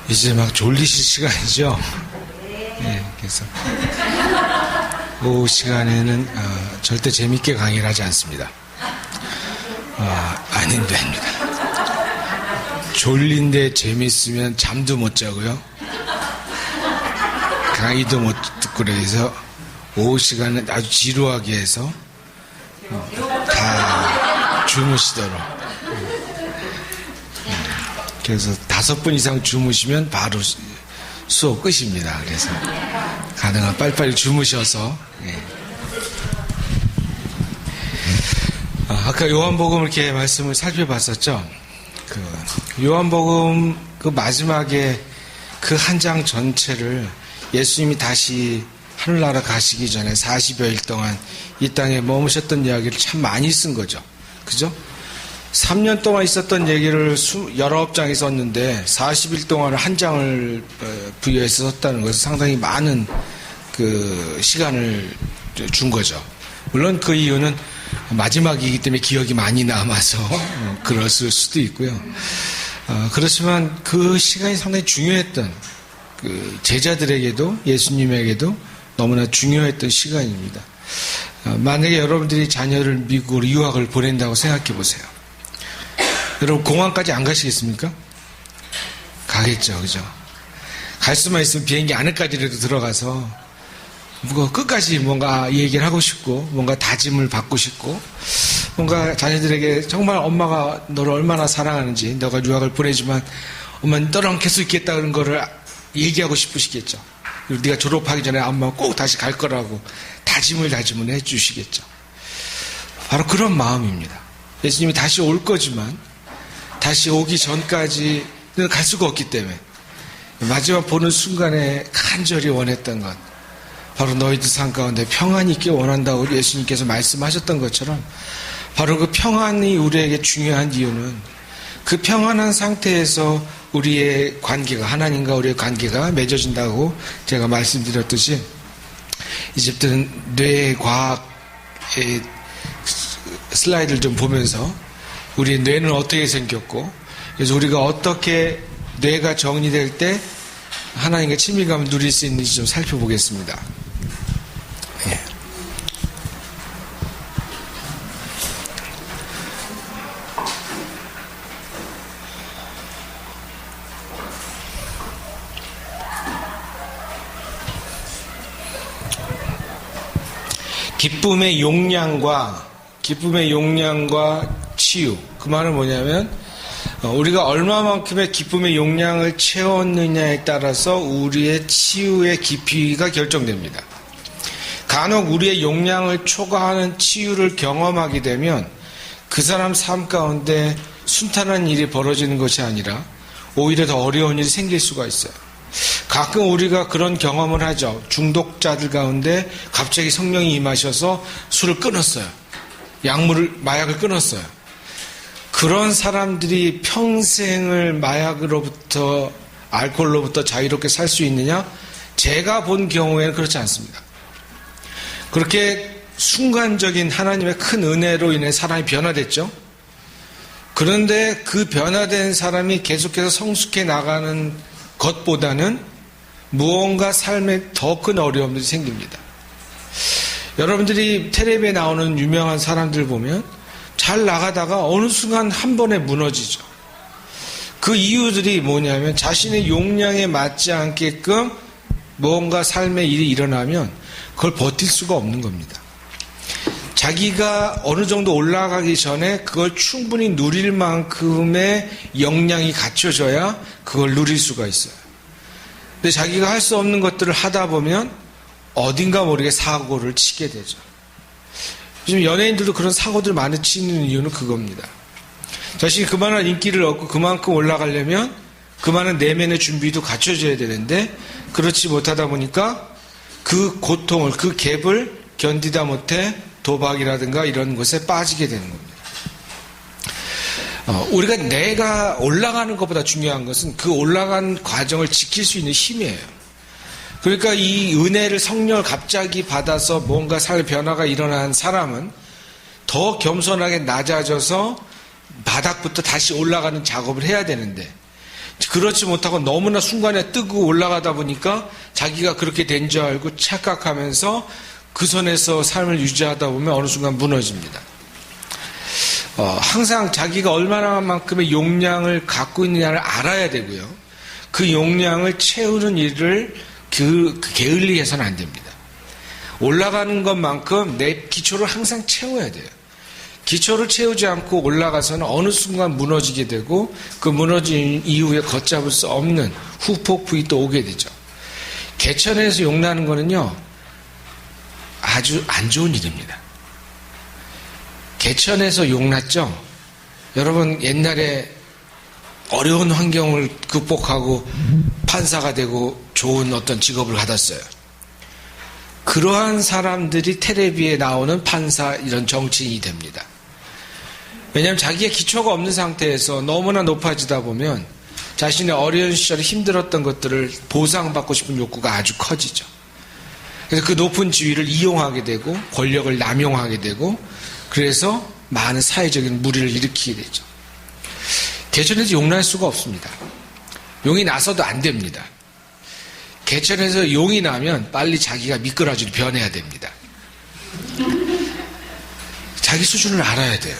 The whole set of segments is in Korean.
이제 막 졸리실 시간이죠. 네, 그래서 오후 시간에는 절대 재밌게 강의를 하지 않습니다. 아닙니다. 졸린데 재밌으면 잠도 못 자고요. 강의도 못 듣고 그래서 오후 시간은 아주 지루하게 해서 다 주무시도록. 그래서 5분 이상 주무시면 바로 수업 끝입니다. 그래서 가능한 빨리빨리 주무셔서. 아까 요한복음 이렇게 말씀을 살펴봤었죠. 요한복음 그 마지막에 그 한 장 전체를 예수님이 다시 하늘나라 가시기 전에 40여일 동안 이 땅에 머무셨던 이야기를 참 많이 쓴 거죠. 그죠? 3년 동안 있었던 얘기를 19장에 썼는데 40일 동안 한 장을 부여해서 썼다는 것은 상당히 많은 그 시간을 준 거죠. 물론 그 이유는 마지막이기 때문에 기억이 많이 남아서 그랬을 수도 있고요. 그렇지만 그 시간이 상당히 중요했던 그 제자들에게도 예수님에게도 너무나 중요했던 시간입니다. 만약에 여러분들이 자녀를 미국으로 유학을 보낸다고 생각해 보세요. 여러분 공항까지 안 가시겠습니까? 가겠죠, 그죠? 갈 수만 있으면 비행기 안에까지라도 들어가서 끝까지 뭔가 얘기를 하고 싶고 뭔가 다짐을 받고 싶고 뭔가 자녀들에게 정말 엄마가 너를 얼마나 사랑하는지 너가 유학을 보내지만 엄마는 너랑 계속 있겠다 그런 거를 얘기하고 싶으시겠죠. 그리고 네가 졸업하기 전에 엄마가 꼭 다시 갈 거라고 다짐을 해주시겠죠. 바로 그런 마음입니다. 예수님이 다시 올 거지만 다시 오기 전까지는 갈 수가 없기 때문에 마지막 보는 순간에 간절히 원했던 것, 바로 너희들 삶 가운데 평안이 있길 원한다고 예수님께서 말씀하셨던 것처럼 바로 그 평안이 우리에게 중요한 이유는 그 평안한 상태에서 우리의 관계가, 하나님과 우리의 관계가 맺어진다고 제가 말씀드렸듯이 이제부터는 뇌과학의 슬라이드를 좀 보면서 우리의 뇌는 어떻게 생겼고 그래서 우리가 어떻게 뇌가 정리될 때 하나님과 친밀감을 누릴 수 있는지 좀 살펴보겠습니다. 기쁨의 용량과 치유. 그 말은 뭐냐면 우리가 얼마만큼의 기쁨의 용량을 채웠느냐에 따라서 우리의 치유의 깊이가 결정됩니다. 간혹 우리의 용량을 초과하는 치유를 경험하게 되면 그 사람 삶 가운데 순탄한 일이 벌어지는 것이 아니라 오히려 더 어려운 일이 생길 수가 있어요. 가끔 우리가 그런 경험을 하죠. 중독자들 가운데 갑자기 성령이 임하셔서 술을 끊었어요. 마약을 끊었어요. 그런 사람들이 평생을 마약으로부터, 알코올로부터 자유롭게 살 수 있느냐? 제가 본 경우에는 그렇지 않습니다. 그렇게 순간적인 하나님의 큰 은혜로 인해 사람이 변화됐죠. 그런데 그 변화된 사람이 계속해서 성숙해 나가는 것보다는 무언가 삶에 더 큰 어려움들이 생깁니다. 여러분들이 텔레비에 나오는 유명한 사람들 보면 잘 나가다가 어느 순간 한 번에 무너지죠. 그 이유들이 뭐냐면 자신의 용량에 맞지 않게끔 무언가 삶의 일이 일어나면 그걸 버틸 수가 없는 겁니다. 자기가 어느 정도 올라가기 전에 그걸 충분히 누릴 만큼의 역량이 갖춰져야 그걸 누릴 수가 있어요. 근데 자기가 할 수 없는 것들을 하다 보면 어딘가 모르게 사고를 치게 되죠. 요즘 연예인들도 그런 사고들 많이 치는 이유는 그겁니다. 자신이 그만한 인기를 얻고 그만큼 올라가려면 그만한 내면의 준비도 갖춰져야 되는데 그렇지 못하다 보니까 그 고통을, 그 갭을 견디다 못해 도박이라든가 이런 것에 빠지게 되는 겁니다. 우리가 내가 올라가는 것보다 중요한 것은 그 올라간 과정을 지킬 수 있는 힘이에요. 그러니까 이 은혜를 성령을 갑자기 받아서 뭔가 삶의 변화가 일어난 사람은 더 겸손하게 낮아져서 바닥부터 다시 올라가는 작업을 해야 되는데 그렇지 못하고 너무나 순간에 뜨고 올라가다 보니까 자기가 그렇게 된 줄 알고 착각하면서 그 선에서 삶을 유지하다 보면 어느 순간 무너집니다. 항상 자기가 얼마나만큼의 용량을 갖고 있느냐를 알아야 되고요. 그 용량을 채우는 일을 게을리 해서는 안 됩니다. 올라가는 것만큼 내 기초를 항상 채워야 돼요. 기초를 채우지 않고 올라가서는 어느 순간 무너지게 되고 그 무너진 이후에 걷잡을 수 없는 후폭풍이 또 오게 되죠. 개천에서 용나는 거는요, 아주 안 좋은 일입니다. 개천에서 용났죠? 여러분 옛날에 어려운 환경을 극복하고 판사가 되고 좋은 어떤 직업을 받았어요. 그러한 사람들이 텔레비에 나오는 판사, 이런 정치인이 됩니다. 왜냐하면 자기의 기초가 없는 상태에서 너무나 높아지다 보면 자신의 어려운 시절에 힘들었던 것들을 보상받고 싶은 욕구가 아주 커지죠. 그래서 그 높은 지위를 이용하게 되고 권력을 남용하게 되고 그래서 많은 사회적인 무리를 일으키게 되죠. 개천에서 용날 수가 없습니다. 용이 나서도 안 됩니다. 개천에서 용이 나면 빨리 자기가 미꾸라지로 변해야 됩니다. 자기 수준을 알아야 돼요.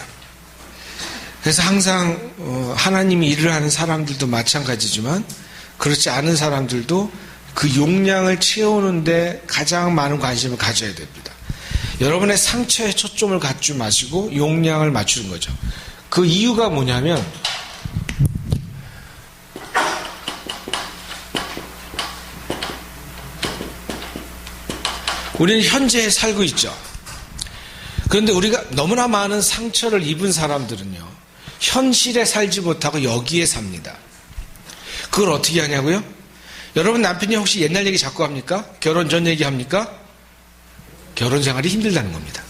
그래서 항상 하나님이 일을 하는 사람들도 마찬가지지만 그렇지 않은 사람들도 그 용량을 채우는데 가장 많은 관심을 가져야 됩니다. 여러분의 상처에 초점을 갖지 마시고 용량을 맞추는 거죠. 그 이유가 뭐냐면 우리는 현재에 살고 있죠. 그런데 우리가 너무나 많은 상처를 입은 사람들은요, 현실에 살지 못하고 여기에 삽니다. 그걸 어떻게 하냐고요? 여러분 남편이 혹시 옛날 얘기 자꾸 합니까? 결혼 전 얘기 합니까? 결혼 생활이 힘들다는 겁니다.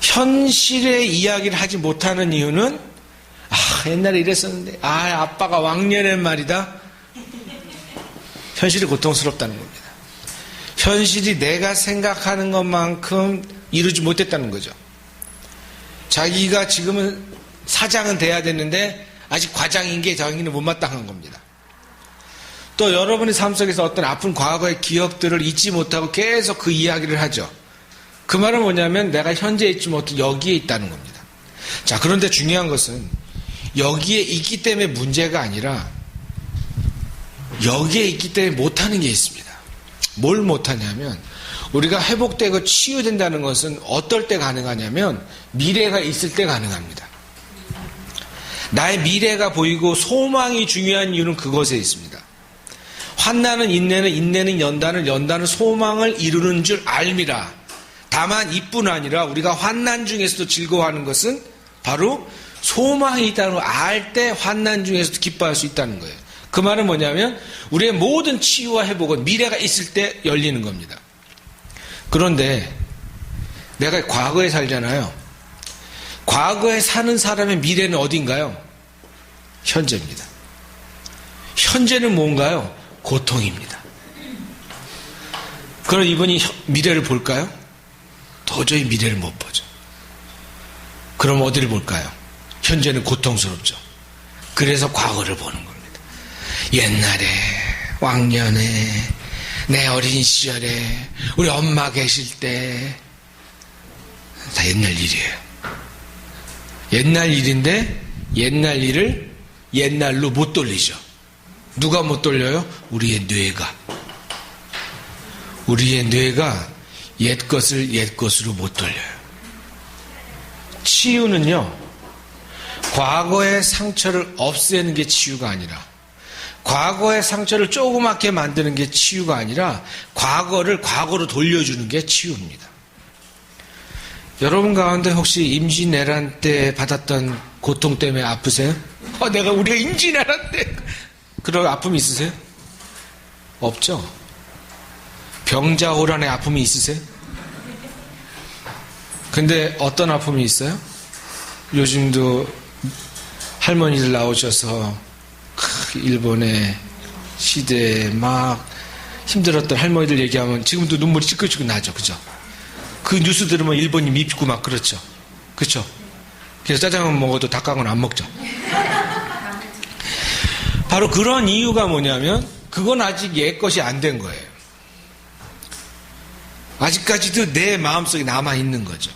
현실의 이야기를 하지 못하는 이유는 옛날에 이랬었는데 아빠가 왕년엔 말이다. 현실이 고통스럽다는 겁니다. 현실이 내가 생각하는 것만큼 이루지 못했다는 거죠. 자기가 지금은 사장은 돼야 되는데 아직 과장인 게 자기는 못마땅한 겁니다. 또 여러분의 삶 속에서 어떤 아픈 과거의 기억들을 잊지 못하고 계속 그 이야기를 하죠. 그 말은 뭐냐면 내가 현재 있지 못해 여기에 있다는 겁니다. 자, 그런데 중요한 것은 여기에 있기 때문에 문제가 아니라 여기에 있기 때문에 못하는 게 있습니다. 뭘 못하냐면 우리가 회복되고 치유된다는 것은 어떨 때 가능하냐면 미래가 있을 때 가능합니다. 나의 미래가 보이고 소망이 중요한 이유는 그것에 있습니다. 환난은 인내는, 인내는 연단을, 연단은 소망을 이루는 줄 알미라. 다만 이뿐 아니라 우리가 환난 중에서도 즐거워하는 것은 바로 소망이 있다는 걸 알 때 환난 중에서도 기뻐할 수 있다는 거예요. 그 말은 뭐냐면 우리의 모든 치유와 회복은 미래가 있을 때 열리는 겁니다. 그런데 내가 과거에 살잖아요. 과거에 사는 사람의 미래는 어딘가요? 현재입니다. 현재는 뭔가요? 고통입니다. 그럼 이분이 미래를 볼까요? 도저히 미래를 못 보죠. 그럼 어디를 볼까요? 현재는 고통스럽죠. 그래서 과거를 보는 겁니다. 옛날에, 왕년에, 내 어린 시절에, 우리 엄마 계실 때, 다 옛날 일이에요. 옛날 일인데, 옛날 일을 옛날로 못 돌리죠. 누가 못 돌려요? 우리의 뇌가. 우리의 뇌가 옛 것을 옛 것으로 못 돌려요. 치유는요, 과거의 상처를 없애는 게 치유가 아니라, 과거의 상처를 조그맣게 만드는 게 치유가 아니라, 과거를 과거로 돌려주는 게 치유입니다. 여러분 가운데 혹시 임진왜란 때 받았던 고통 때문에 아프세요? 우리가 임진왜란 때 그런 아픔이 있으세요? 없죠? 병자호란의 아픔이 있으세요? 근데 어떤 아픔이 있어요? 요즘도 할머니들 나오셔서 일본의 시대에 막 힘들었던 할머니들 얘기하면 지금도 눈물이 찌끌찌끌 나죠. 그죠? 그 뉴스 들으면 일본이 밉고 막 그렇죠. 그렇죠? 그래서 짜장면 먹어도 닭강은 안 먹죠. 바로 그런 이유가 뭐냐면 그건 아직 옛 것이 안 된 거예요. 아직까지도 내 마음속에 남아있는 거죠.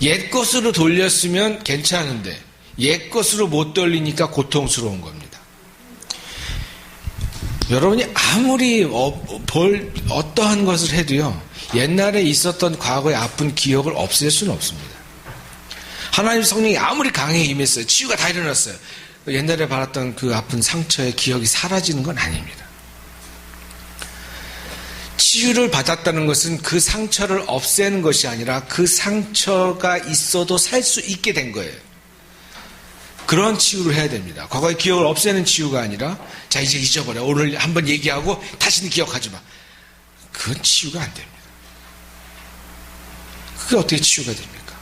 옛 것으로 돌렸으면 괜찮은데 옛 것으로 못 돌리니까 고통스러운 겁니다. 여러분이 아무리 어떠한 것을 해도요, 옛날에 있었던 과거의 아픈 기억을 없앨 수는 없습니다. 하나님 성령이 아무리 강하게 임했어요. 치유가 다 일어났어요. 옛날에 받았던 그 아픈 상처의 기억이 사라지는 건 아닙니다. 치유를 받았다는 것은 그 상처를 없애는 것이 아니라 그 상처가 있어도 살 수 있게 된 거예요. 그런 치유를 해야 됩니다. 과거의 기억을 없애는 치유가 아니라 자 이제 잊어버려. 오늘 한번 얘기하고 다시는 기억하지 마. 그건 치유가 안 됩니다. 그게 어떻게 치유가 됩니까?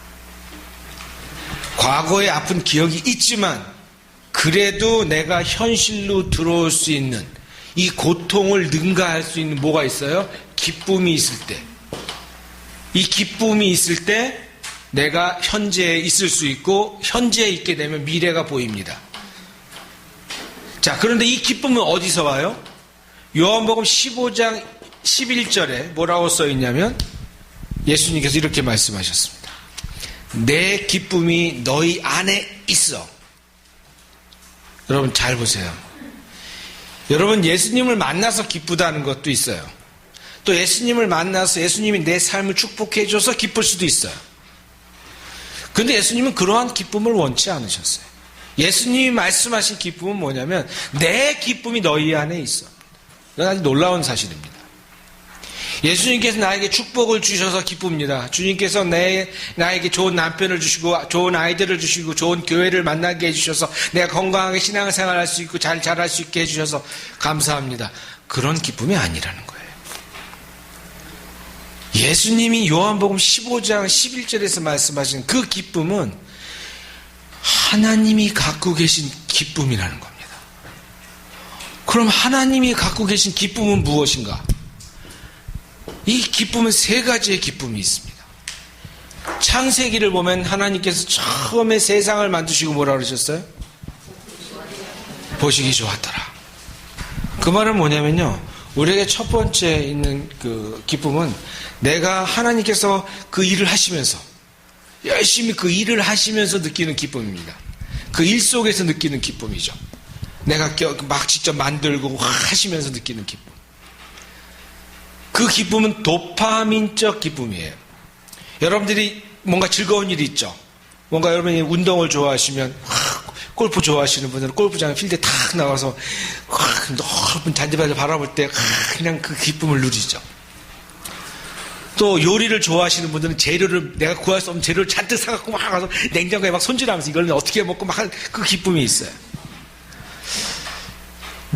과거의 아픈 기억이 있지만 그래도 내가 현실로 들어올 수 있는 이 고통을 능가할 수 있는 뭐가 있어요? 기쁨이 있을 때. 이 기쁨이 있을 때 내가 현재에 있을 수 있고 현재에 있게 되면 미래가 보입니다. 자, 그런데 이 기쁨은 어디서 와요? 요한복음 15장 11절에 뭐라고 써 있냐면 예수님께서 이렇게 말씀하셨습니다. 내 기쁨이 너희 안에 있어. 여러분 잘 보세요. 여러분 예수님을 만나서 기쁘다는 것도 있어요. 또 예수님을 만나서 예수님이 내 삶을 축복해 줘서 기쁠 수도 있어요. 그런데 예수님은 그러한 기쁨을 원치 않으셨어요. 예수님이 말씀하신 기쁨은 뭐냐면 내 기쁨이 너희 안에 있어. 이건 아주 놀라운 사실입니다. 예수님께서 나에게 축복을 주셔서 기쁩니다. 주님께서 나에게 좋은 남편을 주시고 좋은 아이들을 주시고 좋은 교회를 만나게 해주셔서 내가 건강하게 신앙생활 할 수 있고 잘 자랄 수 있게 해주셔서 감사합니다. 그런 기쁨이 아니라는 거예요. 예수님이 요한복음 15장 11절에서 말씀하신 그 기쁨은 하나님이 갖고 계신 기쁨이라는 겁니다. 그럼 하나님이 갖고 계신 기쁨은 무엇인가? 이 기쁨은 세 가지의 기쁨이 있습니다. 창세기를 보면 하나님께서 처음에 세상을 만드시고 뭐라 그러셨어요? 보시기 좋았더라. 그 말은 뭐냐면요, 우리에게 첫 번째 있는 그 기쁨은 내가 하나님께서 그 일을 하시면서 열심히 그 일을 하시면서 느끼는 기쁨입니다. 그 일 속에서 느끼는 기쁨이죠. 내가 막 직접 만들고 하시면서 느끼는 기쁨. 그 기쁨은 도파민적 기쁨이에요. 여러분들이 뭔가 즐거운 일이 있죠. 뭔가 여러분이 운동을 좋아하시면 골프 좋아하시는 분들은 골프장에 필드에 탁 나가서 넓은 잔디밭을 바라볼 때 그냥 그 기쁨을 누리죠. 또 요리를 좋아하시는 분들은 재료를 내가 구할 수 없는 재료를 잔뜩 사갖고 막 가서 냉장고에 막 손질하면서 이걸 어떻게 먹고 막 그 기쁨이 있어요.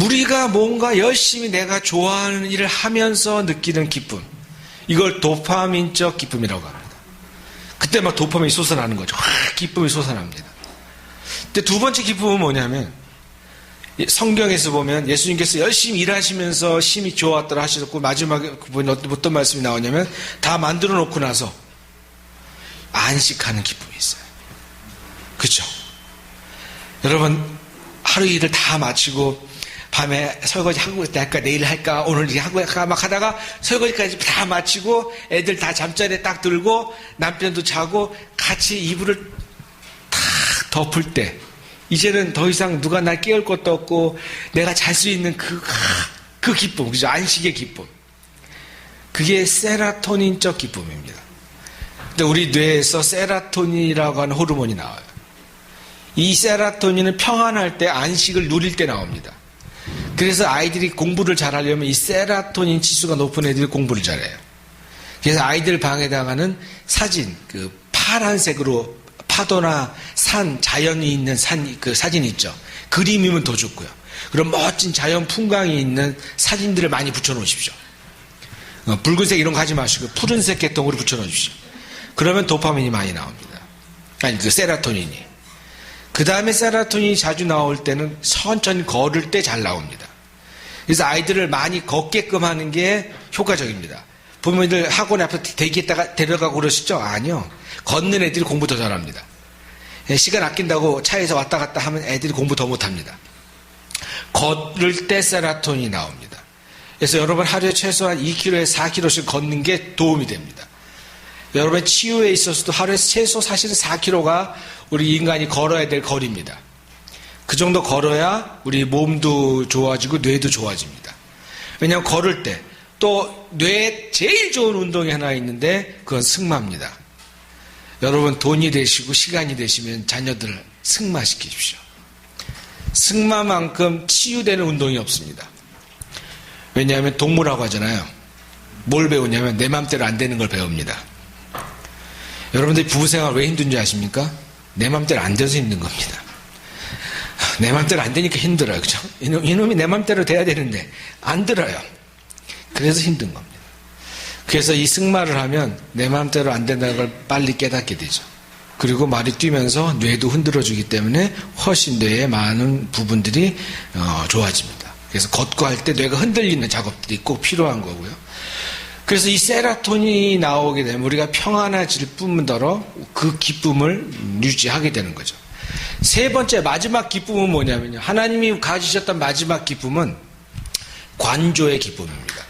우리가 뭔가 열심히 내가 좋아하는 일을 하면서 느끼는 기쁨, 이걸 도파민적 기쁨이라고 합니다. 그때 막 도파민이 솟아나는 거죠. 기쁨이 솟아납니다. 근데 두 번째 기쁨은 뭐냐면 성경에서 보면 예수님께서 열심히 일하시면서 심히 좋았더라 하셨고 마지막에 어떤 말씀이 나오냐면 다 만들어 놓고 나서 안식하는 기쁨이 있어요. 그렇죠? 여러분 하루 일을 다 마치고 밤에 설거지 하고 할까 내일 할까 오늘 하고 할까 막 하다가 설거지까지 다 마치고 애들 다 잠자리에 딱 들고 남편도 자고 같이 이불을 탁 덮을 때 이제는 더 이상 누가 날 깨울 것도 없고 내가 잘 수 있는 그 기쁨, 그죠? 안식의 기쁨. 그게 세라토닌적 기쁨입니다. 근데 우리 뇌에서 세라토닌이라고 하는 호르몬이 나와요. 이 세라토닌은 평안할 때 안식을 누릴 때 나옵니다. 그래서 아이들이 공부를 잘하려면 이 세라토닌 지수가 높은 애들이 공부를 잘해요. 그래서 아이들 방에다가는 사진, 그 파란색으로 파도나 산, 자연이 있는 그 사진 있죠. 그림이면 더 좋고요. 그럼 멋진 자연 풍광이 있는 사진들을 많이 붙여놓으십시오. 붉은색 이런 거 하지 마시고 푸른색 계통으로 붙여놓으십시오. 그러면 도파민이 많이 나옵니다. 아니, 그 세라토닌이. 그 다음에 세라토닌이 자주 나올 때는 천천히 걸을 때 잘 나옵니다. 그래서 아이들을 많이 걷게끔 하는 게 효과적입니다. 부모님들 학원 앞에 대기했다가 데려가고 그러시죠? 아니요. 걷는 애들이 공부 더 잘합니다. 시간 아낀다고 차에서 왔다 갔다 하면 애들이 공부 더 못합니다. 걸을 때 세로토닌이 나옵니다. 그래서 여러분 하루에 최소한 2km에서 4km씩 걷는 게 도움이 됩니다. 여러분 치유에 있어서도 하루에 최소 사실은 4km가 우리 인간이 걸어야 될 거리입니다. 그 정도 걸어야 우리 몸도 좋아지고 뇌도 좋아집니다. 왜냐하면 걸을 때 또 뇌에 제일 좋은 운동이 하나 있는데 그건 승마입니다. 여러분 돈이 되시고 시간이 되시면 자녀들을 승마시키십시오. 승마만큼 치유되는 운동이 없습니다. 왜냐하면 동물하고 하잖아요. 뭘 배우냐면 내 맘대로 안 되는 걸 배웁니다. 여러분들이 부부생활 왜 힘든지 아십니까? 내 맘대로 안 돼서 힘든 겁니다. 내 맘대로 안 되니까 힘들어요. 그죠? 이놈이 내 맘대로 돼야 되는데 안 들어요. 그래서 힘든 겁니다. 그래서 이 승마를 하면 내 맘대로 안 된다는 걸 빨리 깨닫게 되죠. 그리고 말이 뛰면서 뇌도 흔들어주기 때문에 훨씬 뇌의 많은 부분들이 좋아집니다. 그래서 걷고 할 때 뇌가 흔들리는 작업들이 꼭 필요한 거고요. 그래서 이 세로토닌이 나오게 되면 우리가 평안해질 뿐더러 그 기쁨을 유지하게 되는 거죠. 세 번째 마지막 기쁨은 뭐냐면요. 하나님이 가지셨던 마지막 기쁨은 관조의 기쁨입니다.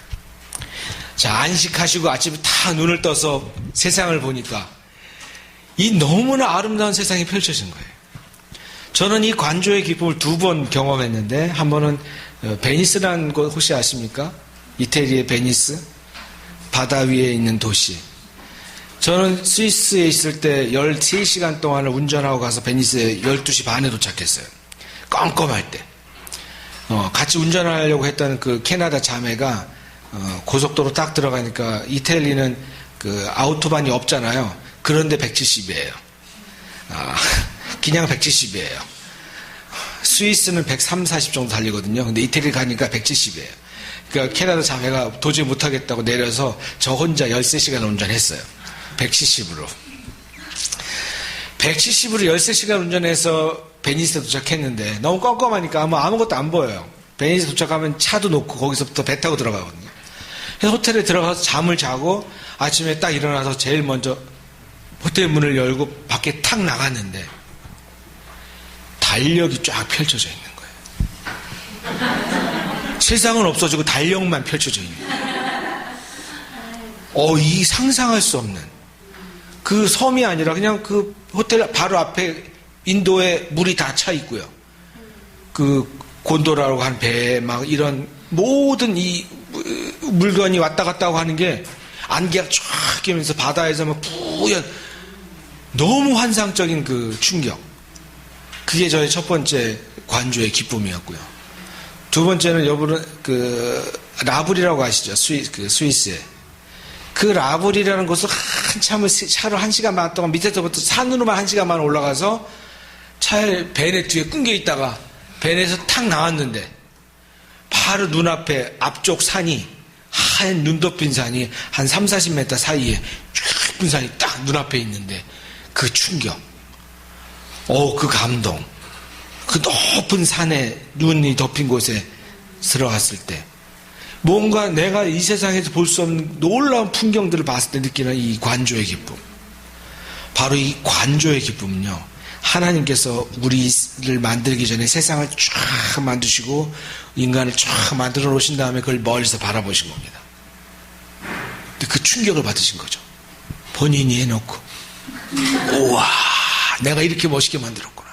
자, 안식하시고 아침에 다 눈을 떠서 세상을 보니까 이 너무나 아름다운 세상이 펼쳐진 거예요. 저는 이 관조의 기쁨을 2번 경험했는데 한 번은 베니스라는 곳 혹시 아십니까? 이태리의 베니스 바다 위에 있는 도시. 저는 스위스에 있을 때 13시간 동안을 운전하고 가서 베니스에 12시 반에 도착했어요. 껌껌할 때. 같이 운전하려고 했던 그 캐나다 자매가 고속도로 딱 들어가니까 이태리는 그 아우토반이 없잖아요. 그런데 170이에요. 그냥 170이에요. 스위스는 130, 40 정도 달리거든요. 근데 이태리 가니까 170이에요. 그러니까 캐나다 자매가 도저히 못하겠다고 내려서 저 혼자 13시간 운전했어요. 170으로. 170으로 13시간 운전해서 베니스에 도착했는데 너무 껌껌하니까 아무것도 안 보여요. 베니스 도착하면 차도 놓고 거기서부터 배 타고 들어가거든요. 그래서 호텔에 들어가서 잠을 자고 아침에 딱 일어나서 제일 먼저 호텔 문을 열고 밖에 탁 나갔는데 달력이 쫙 펼쳐져 있는 거예요. 세상은 없어지고 달력만 펼쳐져 있는 거예요. 이 상상할 수 없는 그 섬이 아니라 그냥 그 호텔 바로 앞에 인도에 물이 다 차 있고요. 그 곤도라라고 한 배 막 이런 모든 이 물건이 왔다 갔다 하고 하는 게 안개가 쫙 끼면서 바다에서 막 뿌연 너무 환상적인 그 충격. 그게 저의 첫 번째 관조의 기쁨이었고요. 두 번째는 여러분 그 라불이라고 아시죠? 스위스에. 그 라불이라는 곳을 한참을 차로 1시간 반 동안 밑에서부터 산으로만 1시간 반 올라가서 차에 베넷 뒤에 끈겨 있다가 베넷에서 탁 나왔는데 바로 눈앞에 앞쪽 산이 하얀 눈 덮인 산이 한 3, 40m 사이에 쭉 산이 딱 눈앞에 있는데 그 충격, 그 감동, 그 높은 산에 눈이 덮인 곳에 들어갔을 때 뭔가 내가 이 세상에서 볼 수 없는 놀라운 풍경들을 봤을 때 느끼는 이 관조의 기쁨. 바로 이 관조의 기쁨은요, 하나님께서 우리를 만들기 전에 세상을 쫙 만드시고 인간을 쫙 만들어 놓으신 다음에 그걸 멀리서 바라보신 겁니다. 근데 그 충격을 받으신 거죠. 본인이 해놓고 우와, 내가 이렇게 멋있게 만들었구나.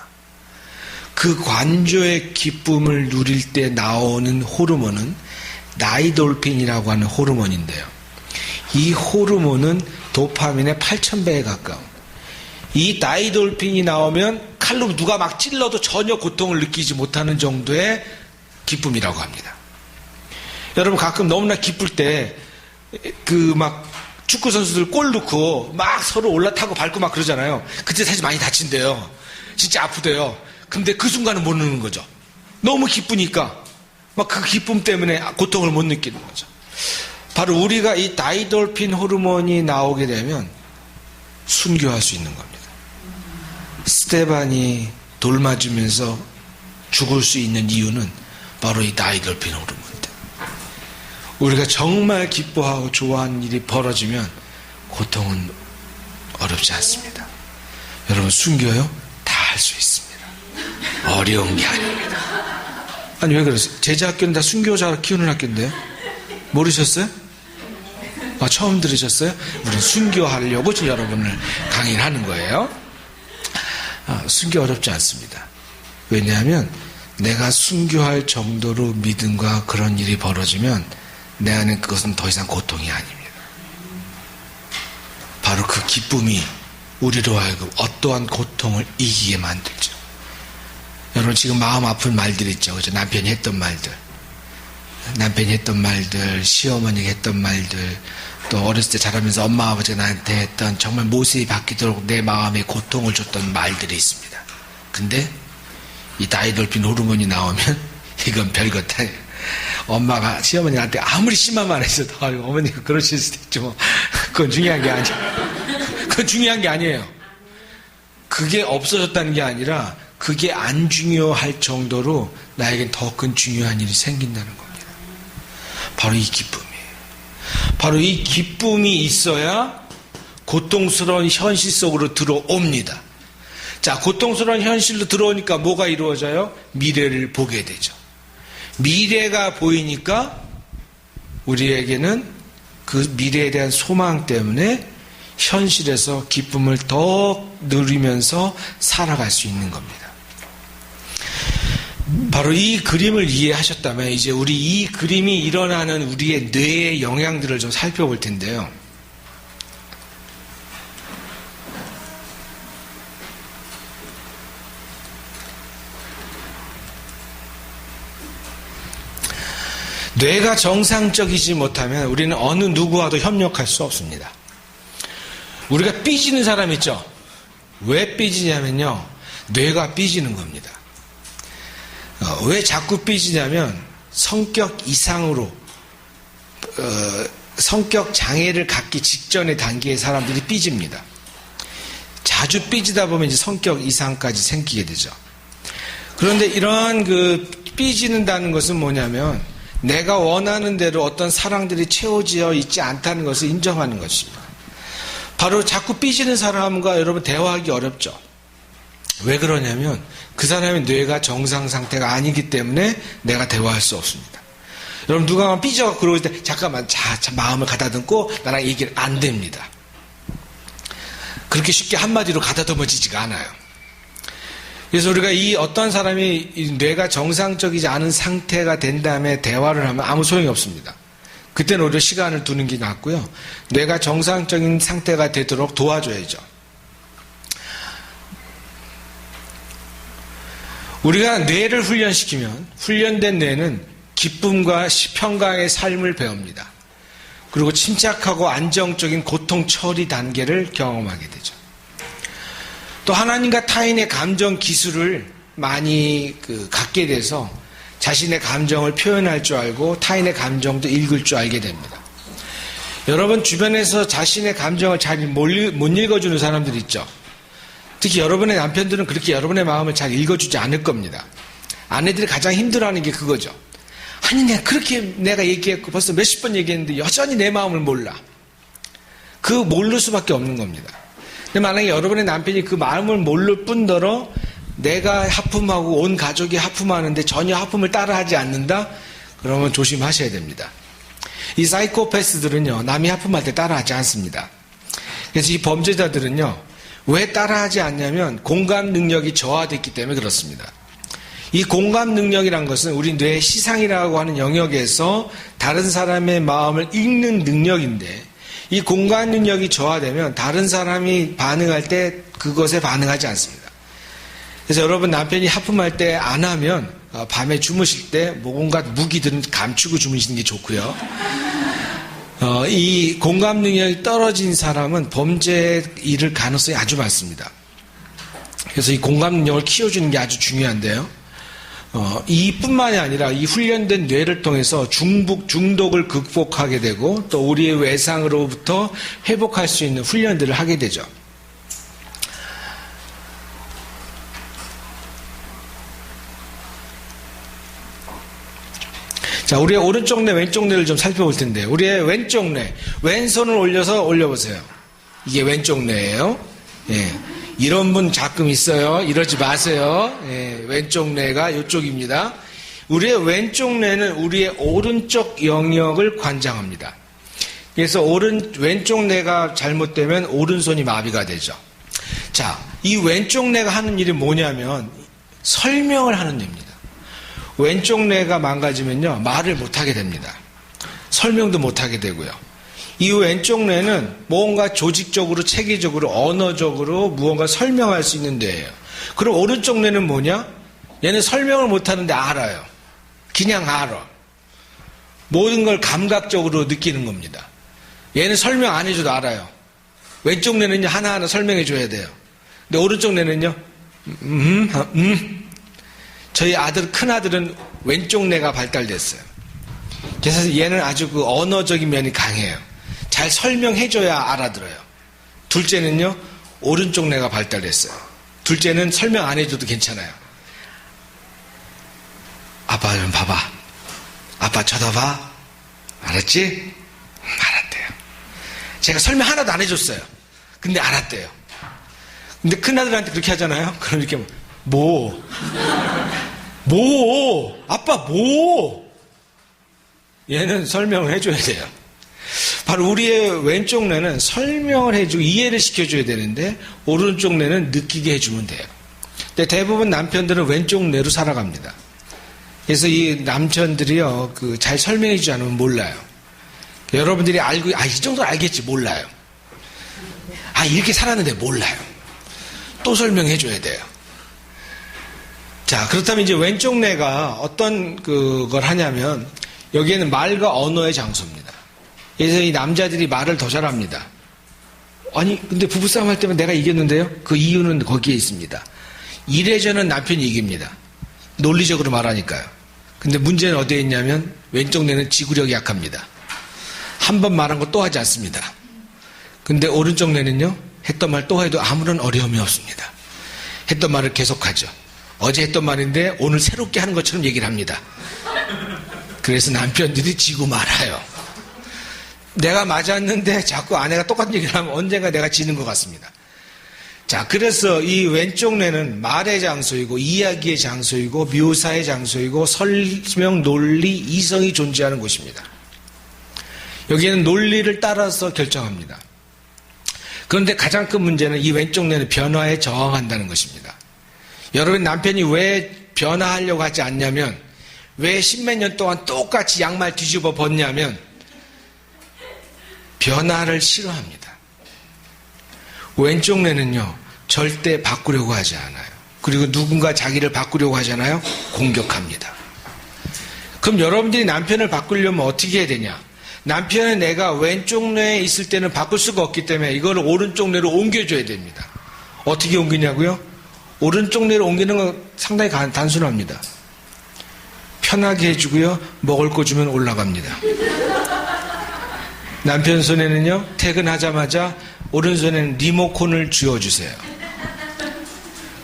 그 관조의 기쁨을 누릴 때 나오는 호르몬은 나이돌핀이라고 하는 호르몬인데요. 이 호르몬은 도파민의 8,000배에 가까운, 이 나이돌핀이 나오면 칼로 누가 막 찔러도 전혀 고통을 느끼지 못하는 정도의 기쁨이라고 합니다. 여러분 가끔 너무나 기쁠 때 그 막 축구 선수들 골 넣고 막 서로 올라타고 밟고 막 그러잖아요. 그때 사실 많이 다친대요. 진짜 아프대요. 근데 그 순간은 못 느는 거죠. 너무 기쁘니까 막 그 기쁨 때문에 고통을 못 느끼는 거죠. 바로 우리가 이 나이돌핀 호르몬이 나오게 되면 순교할 수 있는 겁니다. 스테반이 돌 맞으면서 죽을 수 있는 이유는 바로 이 나이돌핀 호르몬 때문에. 우리가 정말 기뻐하고 좋아하는 일이 벌어지면 고통은 어렵지 않습니다. 여러분 순교요? 다 할 수 있습니다. 어려운 게 아닙니다. 아니, 왜 그러세요? 제자 학교는 다 순교자 키우는 학교인데요? 모르셨어요? 처음 들으셨어요? 우리는 순교하려고 지금 여러분을 강의를 하는 거예요. 순교 어렵지 않습니다. 왜냐하면 내가 순교할 정도로 믿음과 그런 일이 벌어지면 내 안에 그것은 더 이상 고통이 아닙니다. 바로 그 기쁨이 우리로 하여금 어떠한 고통을 이기게 만들죠. 여러분 지금 마음 아픈 말들 있죠. 그죠? 남편이 했던 말들, 시어머니가 했던 말들, 또 어렸을 때 자라면서 엄마 아버지가 나한테 했던 정말 모습이 바뀌도록 내 마음에 고통을 줬던 말들이 있습니다. 근데 이 다이돌핀 호르몬이 나오면 이건 별것 아니에요. 엄마가 시어머니한테 아무리 심한 말 했어도 어머니가 그러실 수도 있죠. 뭐. 그건 중요한 게 아니에요. 그건 중요한 게 아니에요. 그게 없어졌다는 게 아니라 그게 안 중요할 정도로 나에겐 더 큰 중요한 일이 생긴다는 겁니다. 바로 이 기쁨이에요. 바로 이 기쁨이 있어야 고통스러운 현실 속으로 들어옵니다. 자, 고통스러운 현실로 들어오니까 뭐가 이루어져요? 미래를 보게 되죠. 미래가 보이니까 우리에게는 그 미래에 대한 소망 때문에 현실에서 기쁨을 더 누리면서 살아갈 수 있는 겁니다. 바로 이 그림을 이해하셨다면 이제 우리 이 그림이 일어나는 우리의 뇌의 영향들을 좀 살펴볼 텐데요. 뇌가 정상적이지 못하면 우리는 어느 누구와도 협력할 수 없습니다. 우리가 삐지는 사람 있죠? 왜 삐지냐면요, 뇌가 삐지는 겁니다. 왜 자꾸 삐지냐면 성격 이상으로 성격 장애를 갖기 직전의 단계의 사람들이 삐집니다. 자주 삐지다 보면 이제 성격 이상까지 생기게 되죠. 그런데 이러한 그 삐지는다는 것은 뭐냐면 내가 원하는 대로 어떤 사랑들이 채워지어 있지 않다는 것을 인정하는 것입니다. 바로 자꾸 삐지는 사람과 여러분 대화하기 어렵죠. 왜 그러냐면 그 사람의 뇌가 정상 상태가 아니기 때문에 내가 대화할 수 없습니다. 여러분 누가 삐져서 그러고 있을 때 잠깐만 자 마음을 가다듬고 나랑 얘기를 안 됩니다. 그렇게 쉽게 한마디로 가다듬어지지가 않아요. 그래서 우리가 이 어떤 사람이 이 뇌가 정상적이지 않은 상태가 된 다음에 대화를 하면 아무 소용이 없습니다. 그때는 오히려 시간을 두는 게 낫고요. 뇌가 정상적인 상태가 되도록 도와줘야죠. 우리가 뇌를 훈련시키면 훈련된 뇌는 기쁨과 평강의 삶을 배웁니다. 그리고 침착하고 안정적인 고통 처리 단계를 경험하게 되죠. 또 하나님과 타인의 감정 기술을 많이 갖게 돼서 자신의 감정을 표현할 줄 알고 타인의 감정도 읽을 줄 알게 됩니다. 여러분 주변에서 자신의 감정을 잘 못 읽어주는 사람들 있죠. 특히 여러분의 남편들은 그렇게 여러분의 마음을 잘 읽어주지 않을 겁니다. 아내들이 가장 힘들어하는 게 그거죠. 아니 내가 얘기했고 벌써 몇십 번 얘기했는데 여전히 내 마음을 몰라. 그 모를 수밖에 없는 겁니다. 근데 만약에 여러분의 남편이 그 마음을 모를 뿐더러 내가 하품하고 온 가족이 하품하는데 전혀 하품을 따라하지 않는다? 그러면 조심하셔야 됩니다. 이 사이코패스들은요, 남이 하품할 때 따라하지 않습니다. 그래서 이 범죄자들은요, 왜 따라하지 않냐면 공감 능력이 저하됐기 때문에 그렇습니다. 이 공감 능력이란 것은 우리 뇌의 시상이라고 하는 영역에서 다른 사람의 마음을 읽는 능력인데 이 공감 능력이 저하되면 다른 사람이 반응할 때 그것에 반응하지 않습니다. 그래서 여러분 남편이 하품할 때 안 하면 밤에 주무실 때 뭔가 무기들은 감추고 주무시는 게 좋고요. 이 공감 능력이 떨어진 사람은 범죄 일을 가능성이 아주 많습니다. 그래서 이 공감 능력을 키워주는 게 아주 중요한데요. 이뿐만이 아니라 이 훈련된 뇌를 통해서 중독을 극복하게 되고 또 우리의 외상으로부터 회복할 수 있는 훈련들을 하게 되죠. 자, 우리의 오른쪽 뇌, 왼쪽 뇌를 좀 살펴볼 텐데, 우리의 왼쪽 뇌, 왼손을 올려보세요. 이게 왼쪽 뇌예요. 예. 이런 분 가끔 있어요. 이러지 마세요. 예. 왼쪽 뇌가 이쪽입니다. 우리의 왼쪽 뇌는 우리의 오른쪽 영역을 관장합니다. 그래서 왼쪽 뇌가 잘못되면 오른손이 마비가 되죠. 자, 이 왼쪽 뇌가 하는 일이 뭐냐면 설명을 하는 뇌입니다. 왼쪽 뇌가 망가지면요, 말을 못하게 됩니다. 설명도 못하게 되고요. 이 왼쪽 뇌는 뭔가 조직적으로, 체계적으로, 언어적으로 무언가 설명할 수 있는 뇌예요. 그럼 오른쪽 뇌는 뭐냐? 얘는 설명을 못하는데 알아요. 그냥 알아. 모든 걸 감각적으로 느끼는 겁니다. 얘는 설명 안 해줘도 알아요. 왼쪽 뇌는요, 하나하나 설명해줘야 돼요. 근데 오른쪽 뇌는요, 저희 큰 아들은 왼쪽 뇌가 발달됐어요. 그래서 얘는 아주 그 언어적인 면이 강해요. 잘 설명해줘야 알아들어요. 둘째는요, 오른쪽 뇌가 발달됐어요. 둘째는 설명 안 해줘도 괜찮아요. 아빠 좀 봐봐. 아빠 쳐다봐. 알았지? 알았대요. 제가 설명 하나도 안 해줬어요. 근데 알았대요. 근데 큰아들한테 그렇게 하잖아요. 그럼 이렇게 아빠 얘는 설명을 해줘야 돼요. 바로 우리의 왼쪽 뇌는 설명을 해주고 이해를 시켜줘야 되는데 오른쪽 뇌는 느끼게 해주면 돼요. 근데 대부분 남편들은 왼쪽 뇌로 살아갑니다. 그래서 이 남편들이요, 잘 설명해주지 않으면 몰라요. 여러분들이 알고, 이 정도 알겠지, 몰라요. 이렇게 살았는데 몰라요. 또 설명해줘야 돼요. 자, 그렇다면 이제 왼쪽 뇌가 어떤 걸 하냐면, 여기에는 말과 언어의 장소입니다. 그래서 이 남자들이 말을 더 잘합니다. 근데 부부싸움 할 때면 내가 이겼는데요? 그 이유는 거기에 있습니다. 이래저는 남편이 이깁니다. 논리적으로 말하니까요. 근데 문제는 어디에 있냐면 왼쪽 뇌는 지구력이 약합니다. 한 번 말한 거 또 하지 않습니다. 근데 오른쪽 뇌는요, 했던 말 또 해도 아무런 어려움이 없습니다. 했던 말을 계속하죠. 어제 했던 말인데 오늘 새롭게 하는 것처럼 얘기를 합니다. 그래서 남편들이 지고 말아요. 내가 맞았는데 자꾸 아내가 똑같은 얘기를 하면 언젠가 내가 지는 것 같습니다. 자, 그래서 이 왼쪽 뇌는 말의 장소이고 이야기의 장소이고 묘사의 장소이고 설명, 논리, 이성이 존재하는 곳입니다. 여기에는 논리를 따라서 결정합니다. 그런데 가장 큰 문제는 이 왼쪽 뇌는 변화에 저항한다는 것입니다. 여러분, 남편이 왜 변화하려고 하지 않냐면, 왜 십몇 년 동안 똑같이 양말 뒤집어 벗냐면 변화를 싫어합니다. 왼쪽 뇌는요, 절대 바꾸려고 하지 않아요. 그리고 누군가 자기를 바꾸려고 하잖아요. 공격합니다. 그럼 여러분들이 남편을 바꾸려면 어떻게 해야 되냐? 남편은 내가 왼쪽 뇌에 있을 때는 바꿀 수가 없기 때문에 이거를 오른쪽 뇌로 옮겨줘야 됩니다. 어떻게 옮기냐고요? 오른쪽 뇌로 옮기는 건 상당히 단순합니다. 편하게 해주고요, 먹을 거 주면 올라갑니다. 남편 손에는요, 퇴근하자마자 오른손에는 리모컨을 쥐어주세요.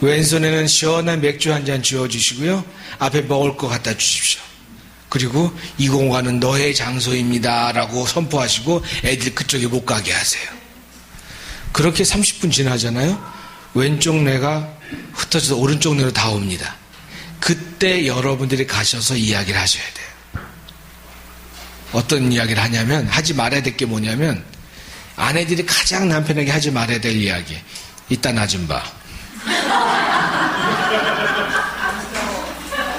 왼손에는 시원한 맥주 한 잔 쥐어주시고요, 앞에 먹을 거 갖다 주십시오. 그리고 이 공간은 너의 장소입니다 라고 선포하시고 애들 그쪽에 못 가게 하세요. 그렇게 30분 지나잖아요. 왼쪽 뇌가 흩어져서 오른쪽 뇌로 다 옵니다. 그때 여러분들이 가셔서 이야기를 하셔야 돼요. 어떤 이야기를 하냐면, 하지 말아야 될 게 뭐냐면, 아내들이 가장 남편에게 하지 말아야 될 이야기. 이따 나 좀 봐.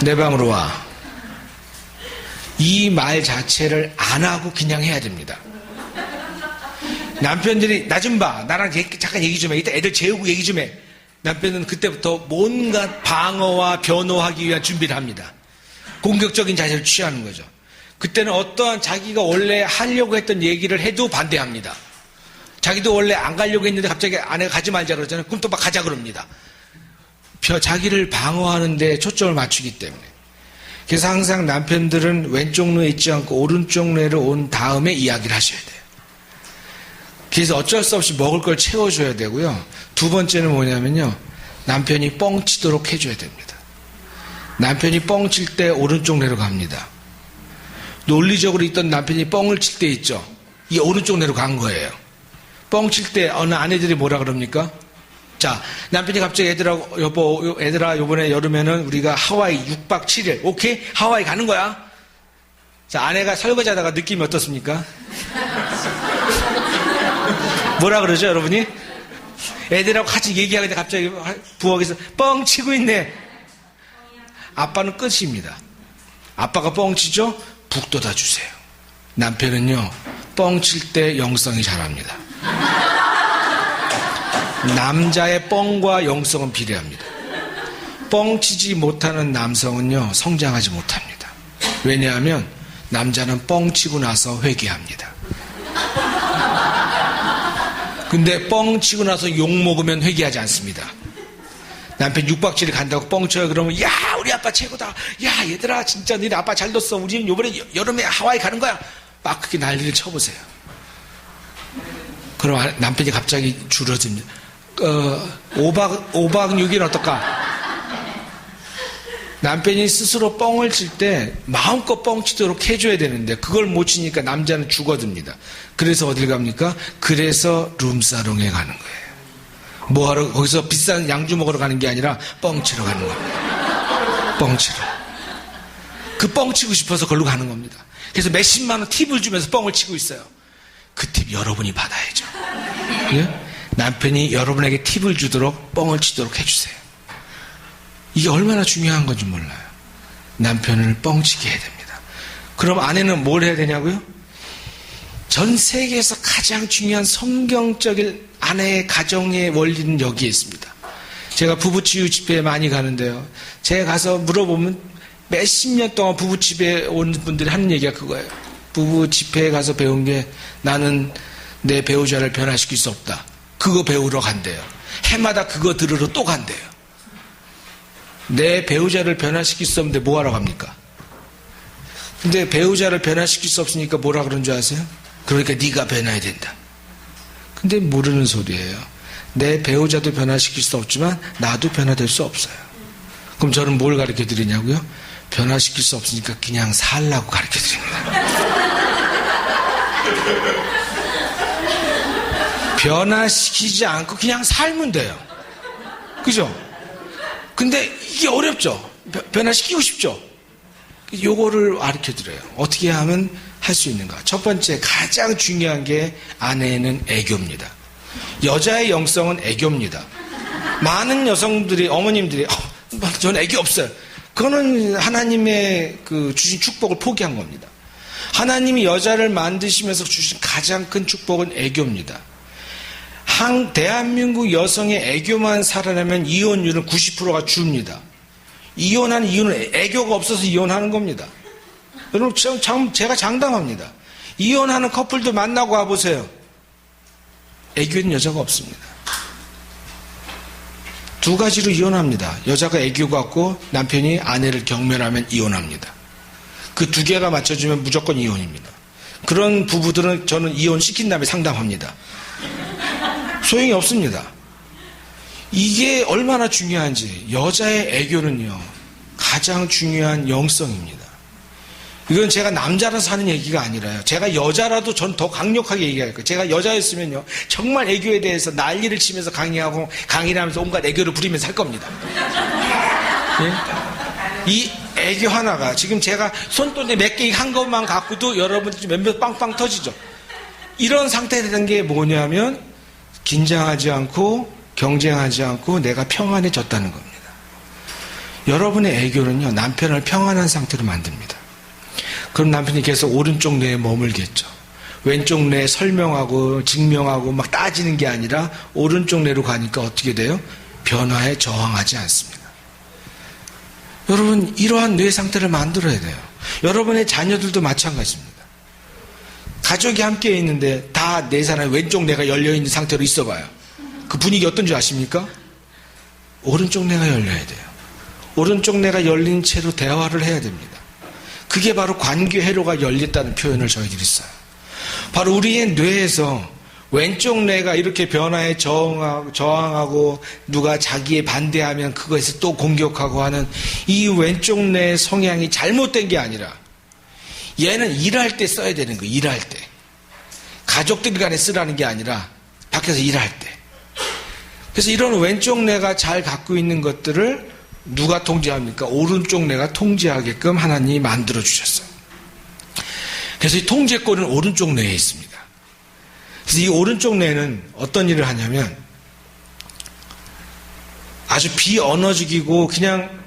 내 방으로 와. 이 말 자체를 안 하고 그냥 해야 됩니다. 남편들이 나 좀 봐. 나랑 잠깐 얘기 좀 해. 이따 애들 재우고 얘기 좀 해. 남편은 그때부터 뭔가 방어와 변호하기 위한 준비를 합니다. 공격적인 자세를 취하는 거죠. 그때는 어떠한 자기가 원래 하려고 했던 얘기를 해도 반대합니다. 자기도 원래 안 가려고 했는데 갑자기 아내가 가지 말자 그러잖아요. 그럼 또 막 가자 그럽니다. 자기를 방어하는 데 초점을 맞추기 때문에. 그래서 항상 남편들은 왼쪽 뇌에 있지 않고 오른쪽 뇌로 온 다음에 이야기를 하셔야 돼요. 그래서 어쩔 수 없이 먹을 걸 채워줘야 되고요. 두 번째는 뭐냐면요, 남편이 뻥치도록 해줘야 됩니다. 남편이 뻥칠 때 오른쪽 뇌로 갑니다. 논리적으로 있던 남편이 뻥을 칠 때 있죠. 이 오른쪽 뇌로 간 거예요. 뻥칠 때 어느 아내들이 뭐라 그럽니까? 자, 남편이 갑자기 애들아, 요번에 여름에는 우리가 하와이 6박 7일, 오케이? 하와이 가는 거야. 자, 아내가 설거지 하다가 느낌이 어떻습니까? 뭐라 그러죠, 여러분이? 애들하고 같이 얘기하는데 갑자기 부엌에서 뻥 치고 있네. 아빠는 끝입니다. 아빠가 뻥 치죠? 북 돋아주세요. 남편은요, 뻥 칠 때 영성이 자랍니다. 남자의 뻥과 영성은 비례합니다. 뻥 치지 못하는 남성은요, 성장하지 못합니다. 왜냐하면 남자는 뻥 치고 나서 회개합니다. 근데 뻥 치고 나서 욕 먹으면 회개하지 않습니다. 남편 6박 7일 간다고 뻥 쳐요. 그러면 야, 우리 아빠 최고다. 야, 얘들아, 진짜 너네 아빠 잘 뒀어. 우리는 요번에 여름에 하와이 가는 거야. 막 그렇게 난리를 쳐보세요. 그럼 남편이 갑자기 줄어듭니다. 5박 6일 어떨까? 남편이 스스로 뻥을 칠 때 마음껏 뻥 치도록 해줘야 되는데 그걸 못 치니까 남자는 죽어듭니다. 그래서 어딜 갑니까? 그래서 룸사롱에 가는 거예요. 뭐하러? 거기서 비싼 양주 먹으러 가는 게 아니라 뻥 치러 가는 겁니다. 뻥 치러. 그 뻥 치고 싶어서 걸로 가는 겁니다. 그래서 몇십만 원 팁을 주면서 뻥을 치고 있어요. 그 팁 여러분이 받아야죠. 예? 남편이 여러분에게 팁을 주도록 뻥을 치도록 해주세요. 이게 얼마나 중요한 건지 몰라요. 남편을 뻥치게 해야 됩니다. 그럼 아내는 뭘 해야 되냐고요? 전 세계에서 가장 중요한 성경적인 아내의 가정의 원리는 여기에 있습니다. 제가 부부치유 집회에 많이 가는데요. 제가 가서 물어보면 몇십 년 동안 부부집회에 온 분들이 하는 얘기가 그거예요. 부부 집회에 가서 배운 게 나는 내 배우자를 변화시킬 수 없다. 그거 배우러 간대요. 해마다 그거 들으러 또 간대요. 내 배우자를 변화시킬 수 없는데 뭐하러 갑니까? 근데 배우자를 변화시킬 수 없으니까 뭐라 그런 줄 아세요? 그러니까 네가 변해야 된다. 근데 모르는 소리예요. 내 배우자도 변화시킬 수 없지만 나도 변화될 수 없어요. 그럼 저는 뭘 가르쳐 드리냐고요? 변화시킬 수 없으니까 그냥 살라고 가르쳐 드립니다. 변화시키지 않고 그냥 살면 돼요. 그죠? 근데 이게 어렵죠? 변화시키고 싶죠? 요거를 가르쳐 드려요. 어떻게 하면 할 수 있는가? 첫 번째, 가장 중요한 게 아내는 애교입니다. 여자의 영성은 애교입니다. 많은 여성들이, 어머님들이, 저는 애교 없어요. 그거는 하나님의 주신 축복을 포기한 겁니다. 하나님이 여자를 만드시면서 주신 가장 큰 축복은 애교입니다. 대한민국 여성의 애교만 살아나면 이혼율은 90%가 줍니다. 이혼하는 이유는 애교가 없어서 이혼하는 겁니다. 여러분, 제가 장담합니다. 이혼하는 커플도 만나고 와보세요. 애교 있는 여자가 없습니다. 두 가지로 이혼합니다. 여자가 애교가 없고 남편이 아내를 경멸하면 이혼합니다. 그 두 개가 맞춰주면 무조건 이혼입니다. 그런 부부들은 저는 이혼시킨 다음에 상담합니다. 소용이 없습니다. 이게 얼마나 중요한지. 여자의 애교는요, 가장 중요한 영성입니다. 이건 제가 남자라서 하는 얘기가 아니라요. 제가 여자라도 전 더 강력하게 얘기할 거예요. 제가 여자였으면요, 정말 애교에 대해서 난리를 치면서 강의하고 강의를 하면서 온갖 애교를 부리면서 할 겁니다. 예? 이 애교 하나가 지금 제가 손돈에 몇 개 한 것만 갖고도 여러분들 몇몇 빵빵 터지죠. 이런 상태가 된 게 뭐냐면 긴장하지 않고 경쟁하지 않고 내가 평안해졌다는 겁니다. 여러분의 애교는요, 남편을 평안한 상태로 만듭니다. 그럼 남편이 계속 오른쪽 뇌에 머물겠죠. 왼쪽 뇌에 설명하고 증명하고 막 따지는 게 아니라 오른쪽 뇌로 가니까 어떻게 돼요? 변화에 저항하지 않습니다. 여러분, 이러한 뇌 상태를 만들어야 돼요. 여러분의 자녀들도 마찬가지입니다. 가족이 함께 있는데 다 네 사람이 왼쪽 뇌가 열려있는 상태로 있어봐요. 그 분위기 어떤 줄 아십니까? 오른쪽 뇌가 열려야 돼요. 오른쪽 뇌가 열린 채로 대화를 해야 됩니다. 그게 바로 관계 회로가 열렸다는 표현을 저희들이 써요. 바로 우리의 뇌에서 왼쪽 뇌가 이렇게 변화에 저항하고 누가 자기에 반대하면 그것에서 또 공격하고 하는 이 왼쪽 뇌의 성향이 잘못된 게 아니라 얘는 일할 때 써야 되는 거예요. 일할 때. 가족들 간에 쓰라는 게 아니라 밖에서 일할 때. 그래서 이런 왼쪽 뇌가 잘 갖고 있는 것들을 누가 통제합니까? 오른쪽 뇌가 통제하게끔 하나님이 만들어 주셨어요. 그래서 이 통제권은 오른쪽 뇌에 있습니다. 그래서 이 오른쪽 뇌는 어떤 일을 하냐면 아주 비언어적이고 그냥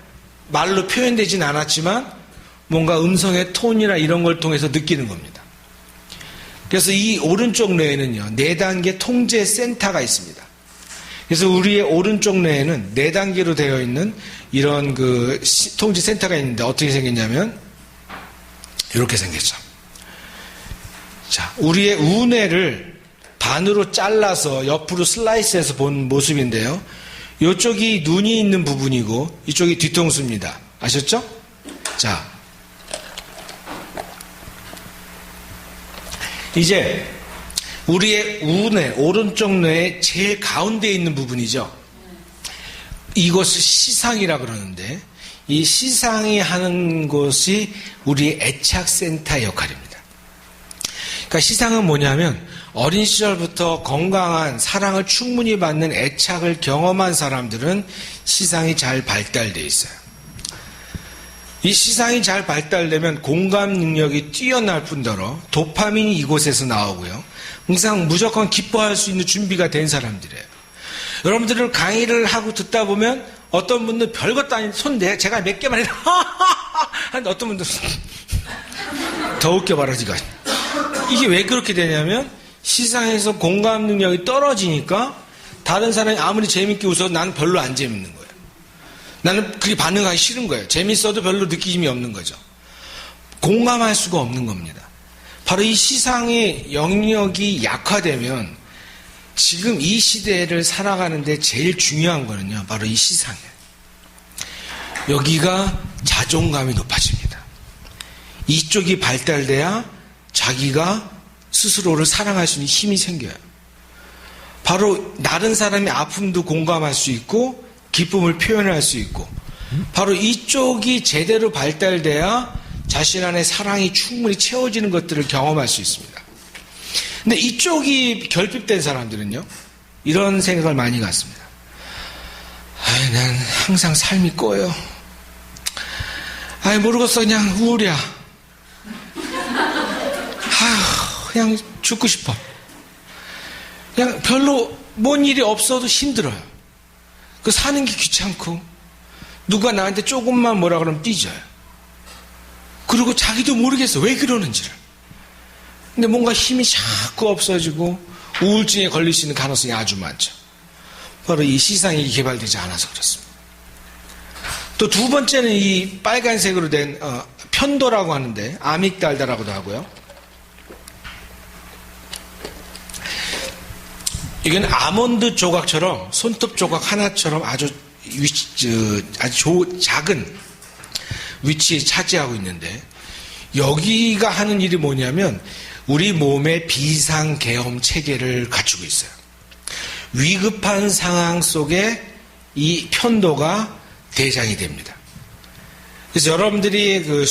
말로 표현되진 않았지만 뭔가 음성의 톤이나 이런 걸 통해서 느끼는 겁니다. 그래서 이 오른쪽 뇌에는요, 4단계 통제 센터가 있습니다. 그래서 우리의 오른쪽 뇌에는 4단계로 되어 있는 이런 그 통제 센터가 있는데 어떻게 생겼냐면 이렇게 생겼죠. 자, 우리의 우뇌를 반으로 잘라서 옆으로 슬라이스해서 본 모습인데요. 이쪽이 눈이 있는 부분이고 이쪽이 뒤통수입니다. 아셨죠? 자, 이제 우리의 우뇌, 오른쪽 뇌의 제일 가운데에 있는 부분이죠. 이것을 시상이라 그러는데 이 시상이 하는 곳이 우리의 애착센터의 역할입니다. 그러니까 시상은 뭐냐면 어린 시절부터 건강한 사랑을 충분히 받는 애착을 경험한 사람들은 시상이 잘 발달되어 있어요. 이 시상이 잘 발달되면 공감 능력이 뛰어날 뿐더러 도파민이 이곳에서 나오고요. 항상 무조건 기뻐할 수 있는 준비가 된 사람들이에요. 여러분들은 강의를 하고 듣다 보면 어떤 분들 별것도 아닌 제가 몇 개만 해도 하는데 어떤 분들은 더 웃겨봐라 니가. 이게 왜 그렇게 되냐면 시상에서 공감 능력이 떨어지니까 다른 사람이 아무리 재밌게 웃어도 나는 별로 안 재밌는 거예요. 나는 그게 반응하기 싫은 거예요. 재밌어도 별로 느낌이 없는 거죠. 공감할 수가 없는 겁니다. 바로 이 시상의 영역이 약화되면 지금 이 시대를 살아가는데 제일 중요한 거는요, 바로 이 시상이에요. 여기가 자존감이 높아집니다. 이쪽이 발달돼야 자기가 스스로를 사랑할 수 있는 힘이 생겨요. 바로 다른 사람의 아픔도 공감할 수 있고 기쁨을 표현할 수 있고 바로 이쪽이 제대로 발달돼야 자신 안에 사랑이 충분히 채워지는 것들을 경험할 수 있습니다. 근데 이쪽이 결핍된 사람들은요, 이런 생각을 많이 갖습니다. 난 항상 삶이 꼬여. 모르겠어. 그냥 우울이야. 그냥 죽고 싶어. 그냥 별로 뭔 일이 없어도 힘들어요. 그 사는 게 귀찮고 누가 나한테 조금만 뭐라 그러면 삐져요. 그리고 자기도 모르겠어. 왜 그러는지를. 근데 뭔가 힘이 자꾸 없어지고 우울증에 걸릴 수 있는 가능성이 아주 많죠. 바로 이 시상이 개발되지 않아서 그렇습니다. 또 두 번째는 이 빨간색으로 된 편도라고 하는데 아믹달다라고도 하고요. 이건 아몬드 조각처럼 손톱 조각 하나처럼 아주 작은 위치에 차지하고 있는데 여기가 하는 일이 뭐냐면 우리 몸의 비상계엄 체계를 갖추고 있어요. 위급한 상황 속에 이 편도가 대장이 됩니다. 그래서 여러분들이 그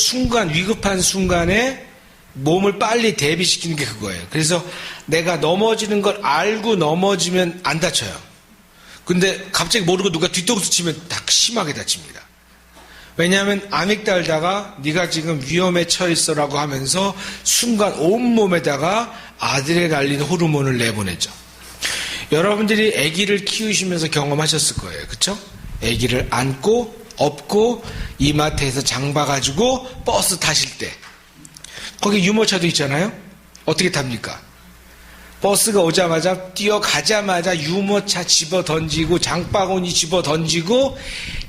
위급한 순간에 몸을 빨리 대비시키는 게 그거예요. 그래서 내가 넘어지는 걸 알고 넘어지면 안 다쳐요. 근데 갑자기 모르고 누가 뒤통수 치면 딱 심하게 다칩니다. 왜냐하면 아믹달다가 네가 지금 위험에 처했어라고 하면서 순간 온몸에다가 아드레날린 호르몬을 내보내죠. 여러분들이 아기를 키우시면서 경험하셨을 거예요. 그렇죠? 아기를 안고 업고 이마트에서 장 봐가지고 버스 타실 때 거기 유모차도 있잖아요. 어떻게 탑니까? 버스가 오자마자 뛰어가자마자 유모차 집어 던지고 장바구니 집어 던지고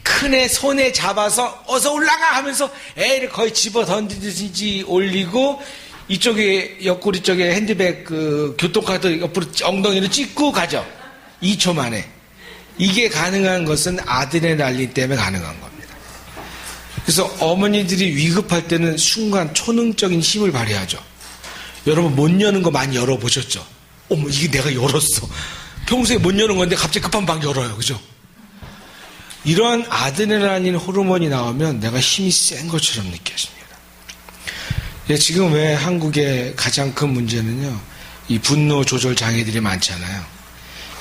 큰애 손에 잡아서 어서 올라가 하면서 애를 거의 집어 던지듯이 올리고 이쪽에 옆구리 쪽에 핸드백 그 교통카드 옆으로 엉덩이를 찍고 가죠. 2초 만에. 이게 가능한 것은 아드레날린 때문에 가능한 겁니다. 그래서 어머니들이 위급할 때는 순간 초능적인 힘을 발휘하죠. 여러분 못 여는 거 많이 열어보셨죠? 어머 이게 내가 열었어. 평소에 못 여는 건데 갑자기 급한 방 열어요. 그죠? 이러한 아드레날린 호르몬이 나오면 내가 힘이 센 것처럼 느껴집니다. 지금 왜 한국의 가장 큰 문제는요, 이 분노 조절 장애들이 많잖아요.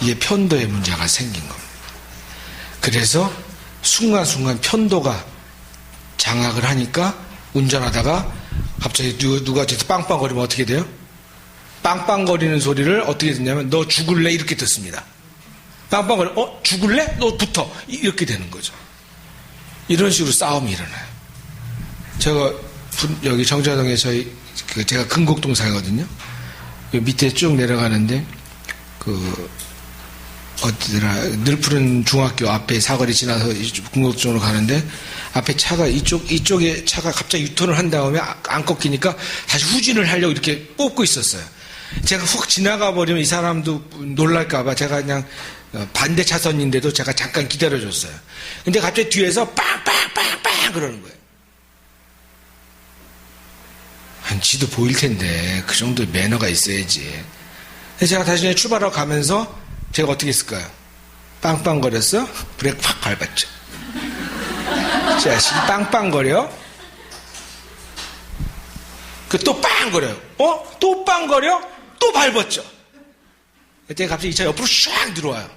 이게 편도의 문제가 생긴 겁니다. 그래서 순간순간 편도가 장악을 하니까 운전하다가 갑자기 누가 뒤에서 빵빵거리면 어떻게 돼요? 빵빵거리는 소리를 어떻게 듣냐면 너 죽을래? 이렇게 듣습니다. 빵빵거리 죽을래? 너 붙어. 이렇게 되는 거죠. 이런 식으로 싸움이 일어나요. 제가 여기 정자동에 제가 금곡동 살거든요. 밑에 쭉 내려가는데 어디더라, 늘푸른 중학교 앞에 사거리 지나서 금곡동으로 가는데 앞에 차가 이쪽에 차가 갑자기 유턴을 한 다음에 안 꺾이니까 다시 후진을 하려고 이렇게 뽑고 있었어요. 제가 훅 지나가 버리면 이 사람도 놀랄까봐 제가 그냥 반대 차선인데도 제가 잠깐 기다려줬어요. 근데 갑자기 뒤에서 빵빵빵빵 그러는 거예요. 지도 보일 텐데 그 정도의 매너가 있어야지. 제가 다시 출발하고 가면서 제가 어떻게 했을까요? 빵빵거렸어? 브레이크 팍 밟았죠. 자식이 빵빵거려? 또 빵거려요. 또 빵거려? 또 밟았죠. 그때 갑자기 이 차 옆으로 샥 들어와요.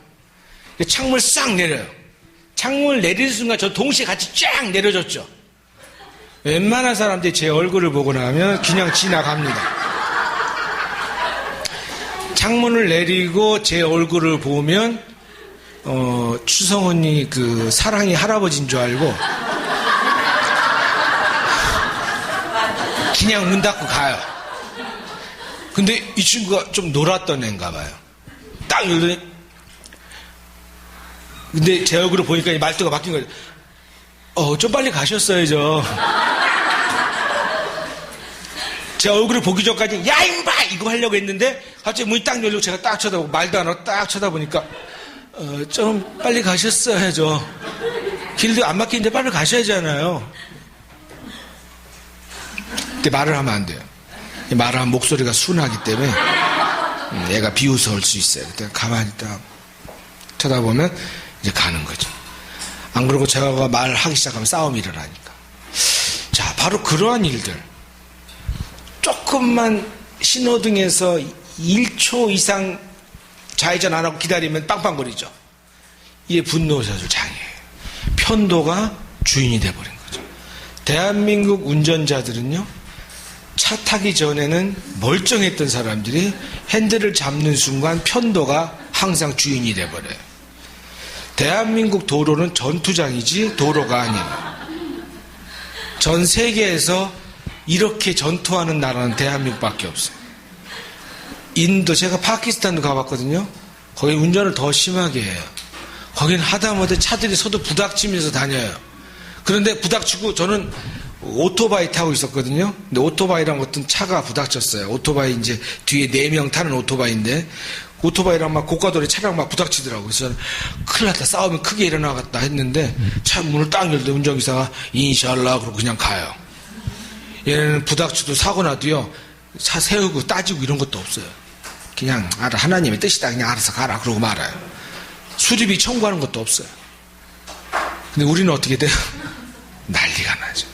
창문을 싹 내려요. 창문을 내리는 순간 저 동시에 같이 쫙 내려졌죠. 웬만한 사람들이 제 얼굴을 보고 나면 그냥 지나갑니다. 창문을 내리고 제 얼굴을 보면 추성훈이 그 사랑이 할아버지인 줄 알고 그냥 문 닫고 가요. 근데 이 친구가 좀 놀았던 애인가 봐요. 딱 열더니 근데 제 얼굴을 보니까 이 말투가 바뀐 거예요. 좀 빨리 가셨어야죠. 제 얼굴을 보기 전까지 야 임마 이거 하려고 했는데 갑자기 문이 딱 열리고 제가 딱 쳐다보고 말도 안 하고 딱 쳐다보니까 좀 빨리 가셨어야죠. 길도 안 막히는데 빨리 가셔야잖아요. 근데 말을 하면 안 돼요. 말을 하면 목소리가 순하기 때문에 얘가 비웃어 올 수 있어요. 그때 가만히 딱 쳐다보면 이제 가는 거죠. 안 그러고 제가 말하기 시작하면 싸움이 일어나니까. 자, 바로 그러한 일들. 조금만 신호등에서 1초 이상 좌회전 안 하고 기다리면 빵빵거리죠. 이게 분노조절 장애예요. 편도가 주인이 돼버린 거죠. 대한민국 운전자들은요, 차 타기 전에는 멀쩡했던 사람들이 핸들을 잡는 순간 편도가 항상 주인이 돼버려요. 대한민국 도로는 전투장이지 도로가 아니에요. 전 세계에서 이렇게 전투하는 나라는 대한민국밖에 없어요. 인도, 제가 파키스탄도 가봤거든요. 거기 운전을 더 심하게 해요. 거긴 하다못해 차들이 서도 부닥치면서 다녀요. 그런데 부닥치고 저는 오토바이 타고 있었거든요. 근데 오토바이랑 어떤 차가 부닥쳤어요. 오토바이 이제 뒤에 4명 타는 오토바이인데 오토바이랑 막 고가도로에 차랑 막 부닥치더라고요. 그래서 저는 큰일 났다, 싸우면 크게 일어나겠다 했는데 차 문을 딱 열더니 운전기사가 인샬라 그러고 그냥 가요. 얘네는 부닥쳐도 사고 나도요, 차 세우고 따지고 이런 것도 없어요. 그냥 알아, 하나님의 뜻이다, 그냥 알아서 가라 그러고 말아요. 수리비 청구하는 것도 없어요. 근데 우리는 어떻게 돼요? 난리가 나죠.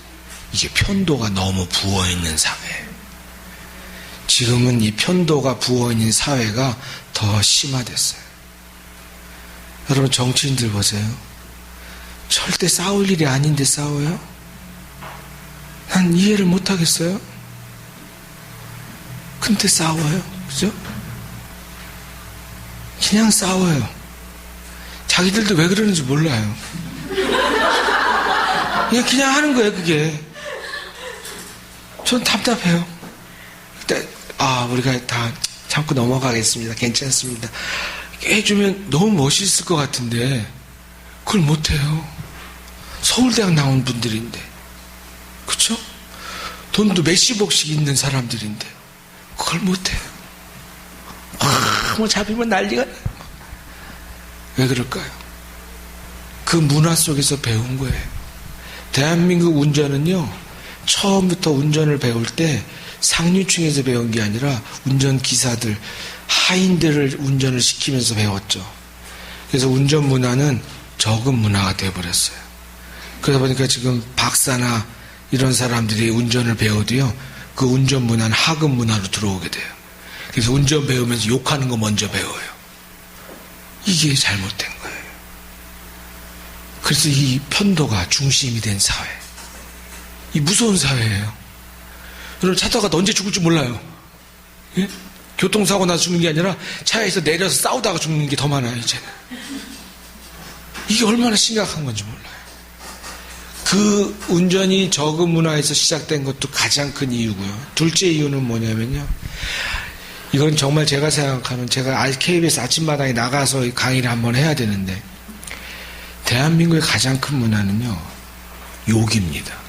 이게 편도가 너무 부어있는 사회예요. 지금은 이 편도가 부어있는 사회가 더 심화됐어요. 여러분, 정치인들 보세요. 절대 싸울 일이 아닌데 싸워요? 난 이해를 못하겠어요. 근데 싸워요. 그죠? 그냥 싸워요. 자기들도 왜 그러는지 몰라요. 그냥 하는 거예요, 그게. 전 답답해요. 그때, 우리가 다 참고 넘어가겠습니다. 괜찮습니다. 해주면 너무 멋있을 것 같은데, 그걸 못해요. 서울대학 나온 분들인데. 그쵸? 돈도 몇십억씩 있는 사람들인데, 그걸 못해요. 뭐 잡히면 난리가 나요. 왜 그럴까요? 그 문화 속에서 배운 거예요. 대한민국 운전은요, 처음부터 운전을 배울 때 상류층에서 배운 게 아니라 운전기사들, 하인들을 운전을 시키면서 배웠죠. 그래서 운전 문화는 적은 문화가 되어버렸어요. 그러다 보니까 지금 박사나 이런 사람들이 운전을 배워도요, 그 운전 문화는 하급 문화로 들어오게 돼요. 그래서 운전 배우면서 욕하는 거 먼저 배워요. 이게 잘못된 거예요. 그래서 이 편도가 중심이 된 사회, 이 무서운 사회예요. 여러분, 차다가 언제 죽을지 몰라요. 예? 교통사고 나서 죽는 게 아니라 차에서 내려서 싸우다가 죽는 게 더 많아요, 이제는. 이게 얼마나 심각한 건지 몰라요. 그 운전이 적은 문화에서 시작된 것도 가장 큰 이유고요. 둘째 이유는 뭐냐면요, 이건 정말 제가 생각하는, 제가 KBS 아침마당에 나가서 강의를 한번 해야 되는데, 대한민국의 가장 큰 문화는요, 욕입니다.